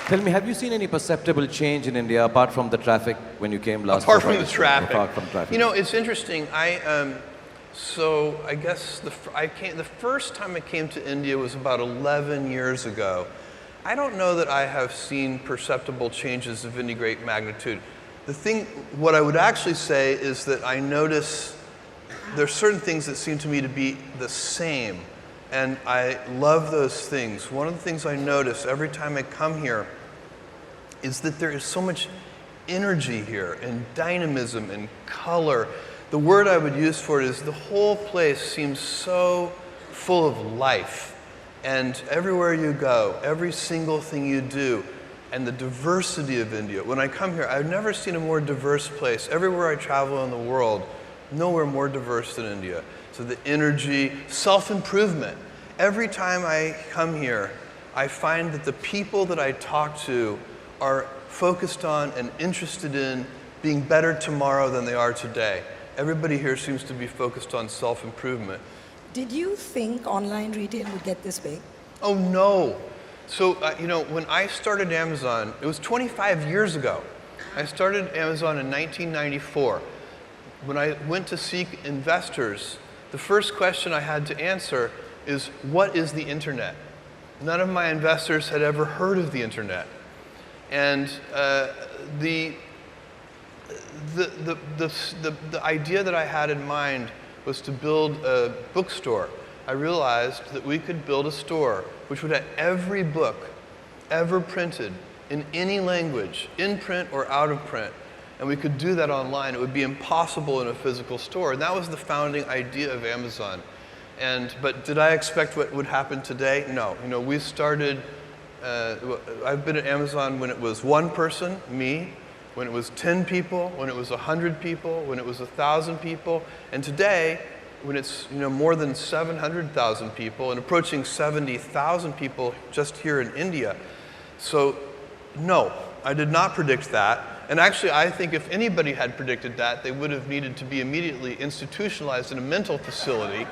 Tell me, have you seen any perceptible change in India apart from the traffic when you came last? Apart from the traffic. Apart from traffic. You know, it's interesting. So I guess the first time I came to India was about 11 years ago. I don't know that I have seen perceptible changes of any great magnitude. What I would actually say is that I notice there are certain things that seem to me to be the same, and I love those things. One of the things I notice every time I come here is that there is so much energy here, and dynamism, and color. The word I would use for it is the whole place seems so full of life. And everywhere you go, every single thing you do, and the diversity of India. When I come here, I've never seen a more diverse place. Everywhere I travel in the world, nowhere more diverse than India. So the energy, self-improvement. Every time I come here, I find that the people that I talk to are focused on and interested in being better tomorrow than they are today. Everybody here seems to be focused on self-improvement. Did you think online retail would get this big? Oh, no. So, you know, when I started Amazon, it was 25 years ago. I started Amazon in 1994. When I went to seek investors, the first question I had to answer is, what is the internet? None of my investors had ever heard of the internet. And the idea that I had in mind was to build a bookstore. I realized that we could build a store which would have every book ever printed in any language, in print or out of print, and we could do that online. It would be impossible in a physical store, and that was the founding idea of Amazon. But did I expect what would happen today? No. You know, we started, I've been at Amazon when it was one person, me, when it was 10 people, when it was 100 people, when it was 1,000 people, and today, when it's more than 700,000 people and approaching 70,000 people just here in India. So, no, I did not predict that. And actually, I think if anybody had predicted that, they would have needed to be immediately institutionalized in a mental facility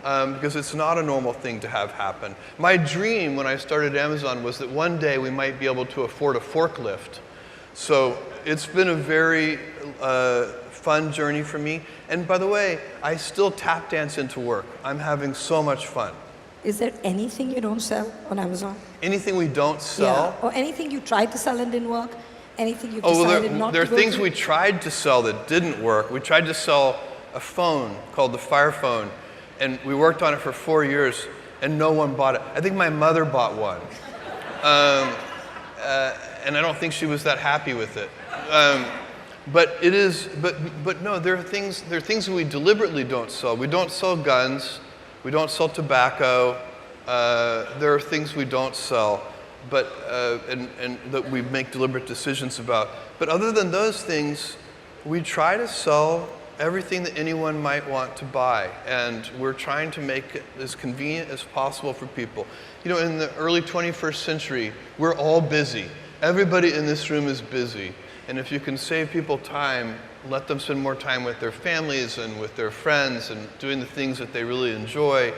because it's not a normal thing to have happen. My dream when I started Amazon was that one day we might be able to afford a forklift. So it's been a very fun journey for me. And by the way, I still tap dance into work. I'm having so much fun. Is there anything you don't sell on Amazon? Anything we don't sell? Yeah. Or anything you tried to sell and didn't work? Anything you've decided not to there go are things through? we tried to sell that didn't work. We tried to sell a phone called the Fire Phone, and we worked on it for 4 years, and no one bought it. I think my mother bought one. And I don't think she was that happy with it. But no, there are things that we deliberately don't sell. We don't sell guns. We don't sell tobacco. There are things we don't sell, but and that we make deliberate decisions about. But other than those things, we try to sell everything that anyone might want to buy, and we're trying to make it as convenient as possible for people. You know, in the early 21st century, we're all busy. Everybody in this room is busy. And if you can save people time, let them spend more time with their families and with their friends and doing the things that they really enjoy,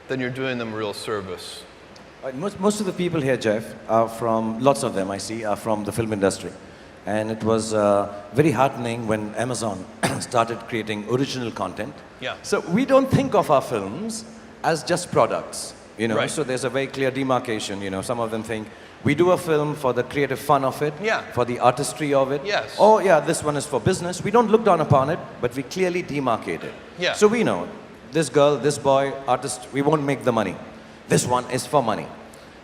then you're doing them a real service. Most of the people here, Jeff, are from, lots of them I see, are from the film industry. And it was very heartening when Amazon started creating original content. Yeah. So we don't think of our films as just products, you know. Right. So there's a very clear demarcation, you know. Some of them think, we do a film for the creative fun of it, Yeah. for the artistry of it. Yes. Oh yeah, this one is for business. We don't look down upon it, but we clearly demarcate it. Yeah. So we know, this girl, this boy, artist, we won't make the money. This one is for money.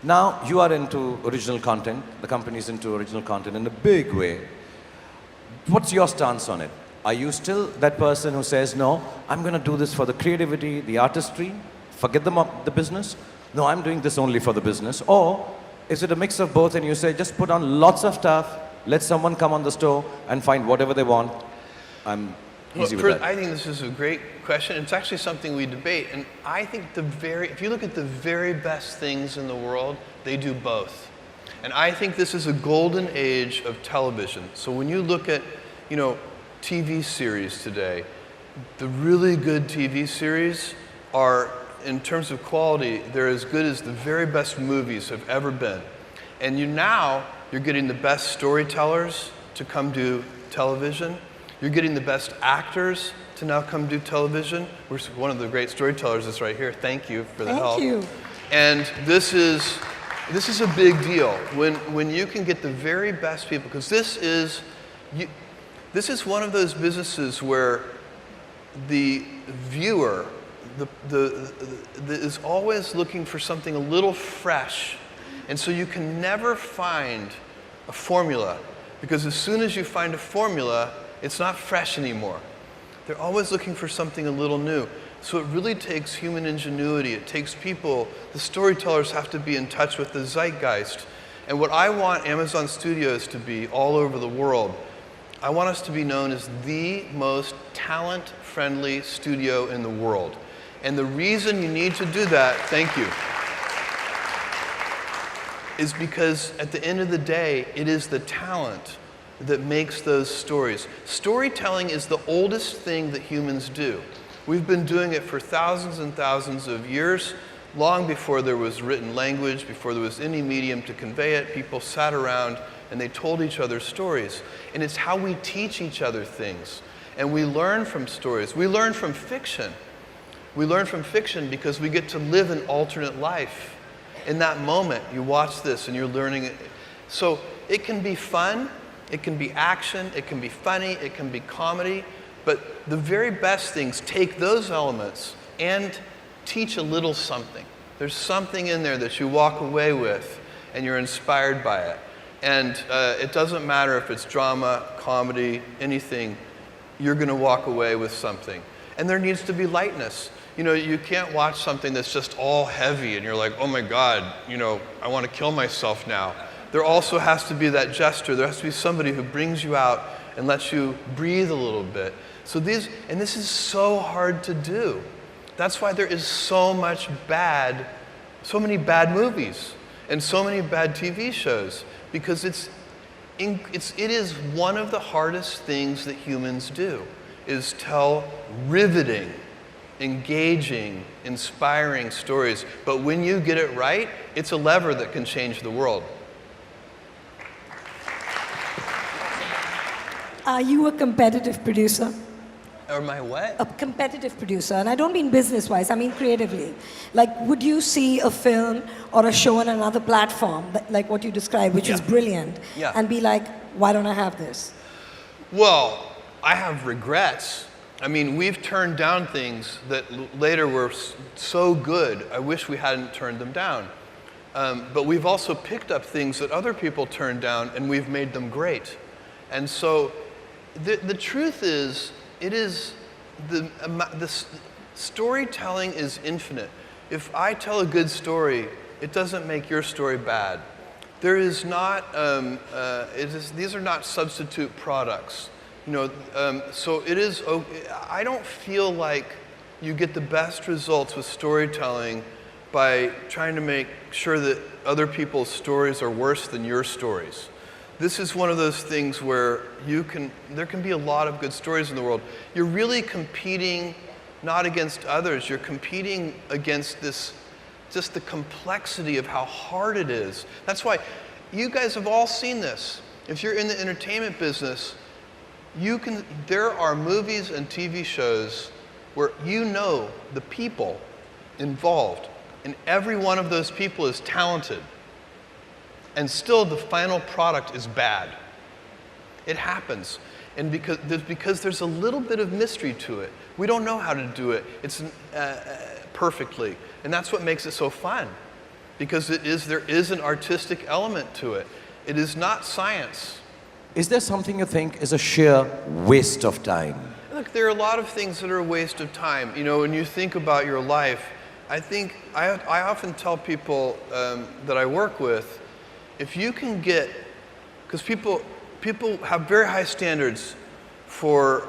Now you are into original content, the company's into original content in a big way. What's your stance on it? Are you still that person who says, no, I'm going to do this for the creativity, the artistry, forget the business? No, I'm doing this only for the business. Or is it a mix of both and you say, just put on lots of stuff, let someone come on the store and find whatever they want? I'm easy with that. I think this is a great question. It's actually something we debate. And I think if you look at the very best things in the world, they do both. And I think this is a golden age of television. So when you look at, you know, TV series today, the really good TV series are, in terms of quality, they're as good as the very best movies have ever been. And now, You're getting the best storytellers to come do television. You're getting the best actors to now come do television. One of the great storytellers is right here. Thank you for the help. Thank you. And this is a big deal when you can get the very best people, because this is one of those businesses where the viewer is always looking for something a little fresh. And so you can never find a formula, because as soon as you find a formula, it's not fresh anymore. They're always looking for something a little new. So it really takes human ingenuity. It takes people. The storytellers have to be in touch with the zeitgeist. And what I want Amazon Studios to be all over the world, I want us to be known as the most talent-friendly studio in the world. And the reason you need to do that, thank you, is because at the end of the day, it is the talent that makes those stories. Storytelling is the oldest thing that humans do. We've been doing it for thousands and thousands of years, long before there was written language, before there was any medium to convey it. People sat around and they told each other stories. And it's how we teach each other things. And we learn from stories. We learn from fiction. We learn from fiction because we get to live an alternate life. In that moment, you watch this and you're learning it. So it can be fun, it can be action, it can be funny, it can be comedy, but the very best things take those elements and teach a little something. There's something in there that you walk away with and you're inspired by it. And it doesn't matter if it's drama, comedy, anything, you're going to walk away with something. And there needs to be lightness. You know, you can't watch something that's just all heavy and you're like, oh my God, you know, I want to kill myself now. There also has to be that gesture. There has to be somebody who brings you out and lets you breathe a little bit. So this is so hard to do. That's why there is so many bad movies and so many bad TV shows, because it is one of the hardest things that humans do, is tell riveting, engaging, inspiring stories. But when you get it right, it's a lever that can change the world. Are you a competitive producer? Or my what? A competitive producer, and I don't mean business-wise, I mean creatively. Like, would you see a film or a show on another platform, like what you described, which is brilliant, and be like, why don't I have this? Well, I have regrets. I mean, we've turned down things that later were so good, I wish we hadn't turned them down. But we've also picked up things that other people turned down, and we've made them great. And so the truth is, the storytelling is infinite. If I tell a good story, it doesn't make your story bad. There is not, these are not substitute products. You know, so it is, I don't feel like you get the best results with storytelling by trying to make sure that other people's stories are worse than your stories. This is one of those things where there can be a lot of good stories in the world. You're really competing not against others, you're competing against just the complexity of how hard it is. That's why you guys have all seen this. If you're in the entertainment business, there are movies and TV shows where you know the people involved, and every one of those people is talented. And still the final product is bad. It happens. And because there's a little bit of mystery to it. We don't know how to do it perfectly. And that's what makes it so fun. Because there is an artistic element to it. It is not science. Is there something you think is a sheer waste of time? Look, there are a lot of things that are a waste of time. You know, when you think about your life, I think I often tell people that I work with, if you can get, because people have very high standards for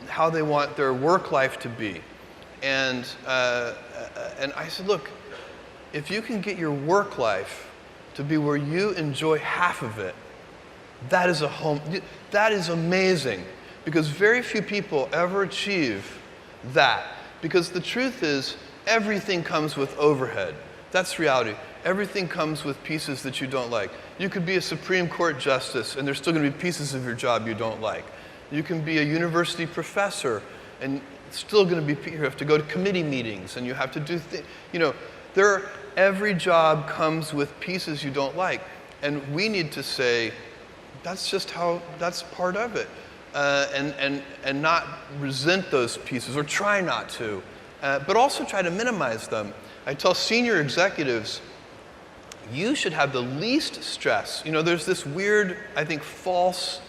how they want their work life to be, and I said, look, if you can get your work life to be where you enjoy half of it, that is amazing, because very few people ever achieve that. Because the truth is, everything comes with overhead. That's reality. Everything comes with pieces that you don't like. You could be a Supreme Court justice, and there's still going to be pieces of your job you don't like. You can be a university professor, and it's still going to be, you have to go to committee meetings, and you have to do things. You know, every job comes with pieces you don't like. And we need to say, that's just how, that's part of it. And not resent those pieces, or try not to, but also try to minimize them. I tell senior executives, you should have the least stress. You know, there's this weird, I think, false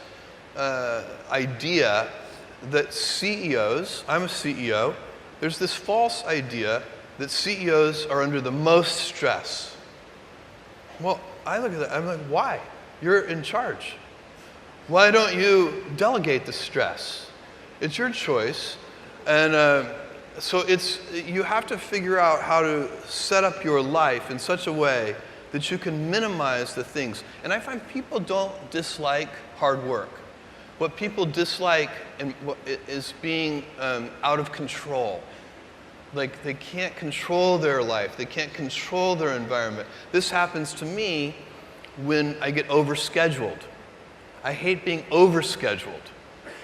idea that CEOs, I'm a CEO, there's this false idea that CEOs are under the most stress. Well, I look at that, I'm like, why? You're in charge. Why don't you delegate the stress? It's your choice. And so you have to figure out how to set up your life in such a way that you can minimize the things. And I find people don't dislike hard work. What people dislike is being out of control. Like, they can't control their life. They can't control their environment. This happens to me when I get overscheduled. I hate being overscheduled.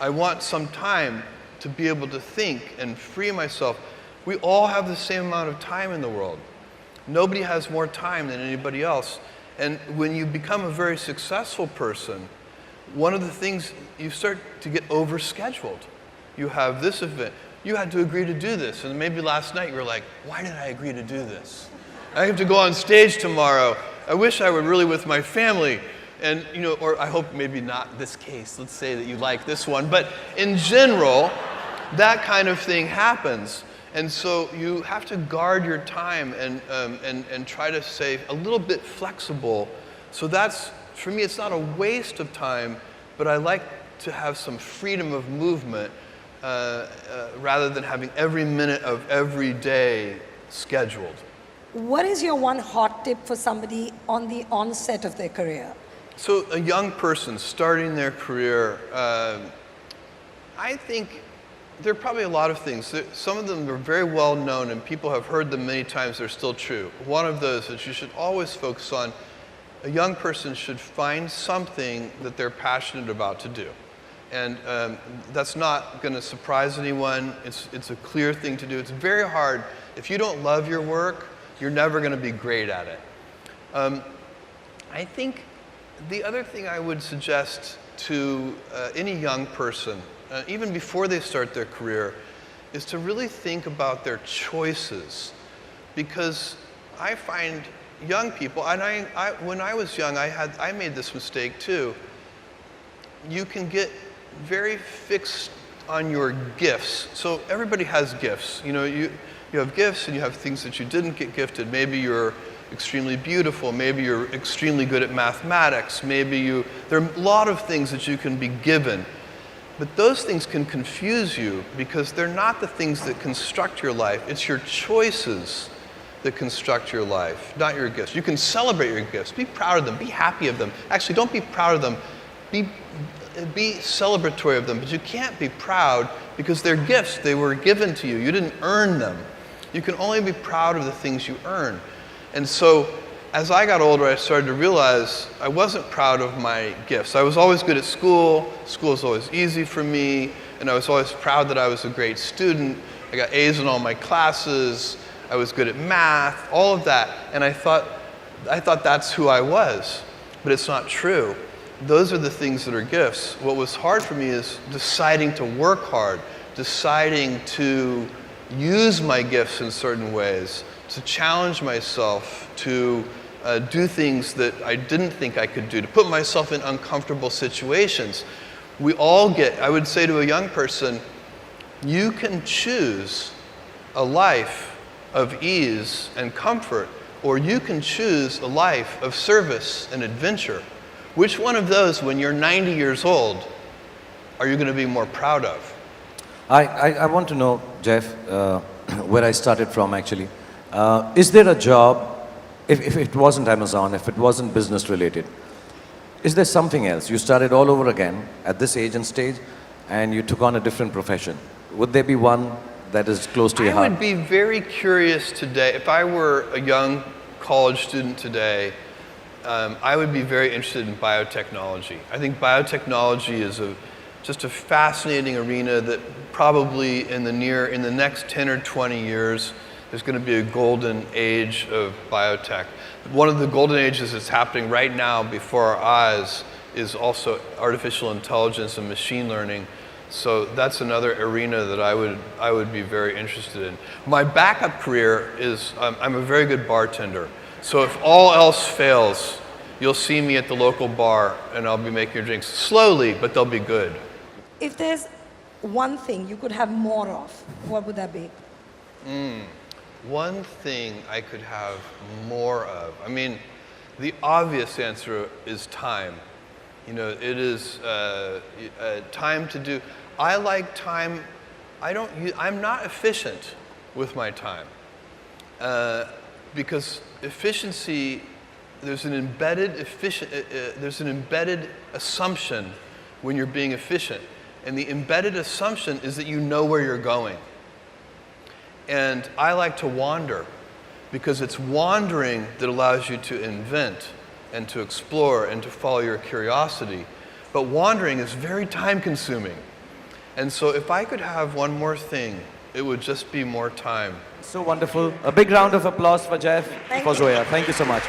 I want some time to be able to think and free myself. We all have the same amount of time in the world. Nobody has more time than anybody else. And when you become a very successful person, one of the things, you start to get overscheduled. You have this event. You had to agree to do this. And maybe last night you were like, why did I agree to do this? I have to go on stage tomorrow. I wish I were really with my family. And, you know, or I hope maybe not this case. Let's say that you like this one. But in general, that kind of thing happens. And so you have to guard your time and try to stay a little bit flexible. So that's, for me, it's not a waste of time, but I like to have some freedom of movement rather than having every minute of every day scheduled. What is your one hot tip for somebody on the onset of their career? So a young person starting their career, I think there are probably a lot of things. Some of them are very well known and people have heard them many times. They're still true. One of those is you should always focus on, a young person should find something that they're passionate about to do. And that's not going to surprise anyone. It's a clear thing to do. It's very hard. If you don't love your work, you're never going to be great at it. I think the other thing I would suggest to any young person, even before they start their career, is to really think about their choices. Because I find young people, and when I was young, I made this mistake too. You can get very fixed on your gifts. So everybody has gifts. You know, you have gifts and you have things that you didn't get gifted. Maybe you're extremely beautiful. Maybe you're extremely good at mathematics. Maybe there are a lot of things that you can be given. But those things can confuse you because they're not the things that construct your life. It's your choices that construct your life, not your gifts. You can celebrate your gifts. Be proud of them. Be happy of them. Actually, don't be proud of them. Be celebratory of them. But you can't be proud because they're gifts. They were given to you. You didn't earn them. You can only be proud of the things you earn. And so, as I got older, I started to realize I wasn't proud of my gifts. I was always good at school. School was always easy for me. And I was always proud that I was a great student. I got A's in all my classes. I was good at math, all of that. And I thought that's who I was. But it's not true. Those are the things that are gifts. What was hard for me is deciding to work hard, deciding to use my gifts in certain ways, to challenge myself, to do things that I didn't think I could do, to put myself in uncomfortable situations. We all I would say to a young person, you can choose a life of ease and comfort, or you can choose a life of service and adventure. Which one of those, when you're 90 years old, are you going to be more proud of? I want to know, Jeff, where I started from actually. Is there a job, if it wasn't Amazon, if it wasn't business related, is there something else? You started all over again at this age and stage and you took on a different profession. Would there be one that is close to your heart? I would be very curious today, if I were a young college student today, I would be very interested in biotechnology. I think biotechnology is just a fascinating arena that probably in the next 10 or 20 years, there's going to be a golden age of biotech. One of the golden ages that's happening right now before our eyes is also artificial intelligence and machine learning. So that's another arena that I would be very interested in. My backup career is I'm a very good bartender. So if all else fails, you'll see me at the local bar and I'll be making your drinks slowly, but they'll be good. If there's one thing you could have more of, what would that be? One thing I could have more of. I mean, the obvious answer is time. You know, it is time to do. I like time. I'm not efficient with my time because efficiency. There's an embedded assumption when you're being efficient, and the embedded assumption is that you know where you're going. And I like to wander because it's wandering that allows you to invent and to explore and to follow your curiosity. But wandering is very time-consuming. And so if I could have one more thing, it would just be more time. So wonderful. A big round of applause for Jeff, for Zoya. Thank you so much.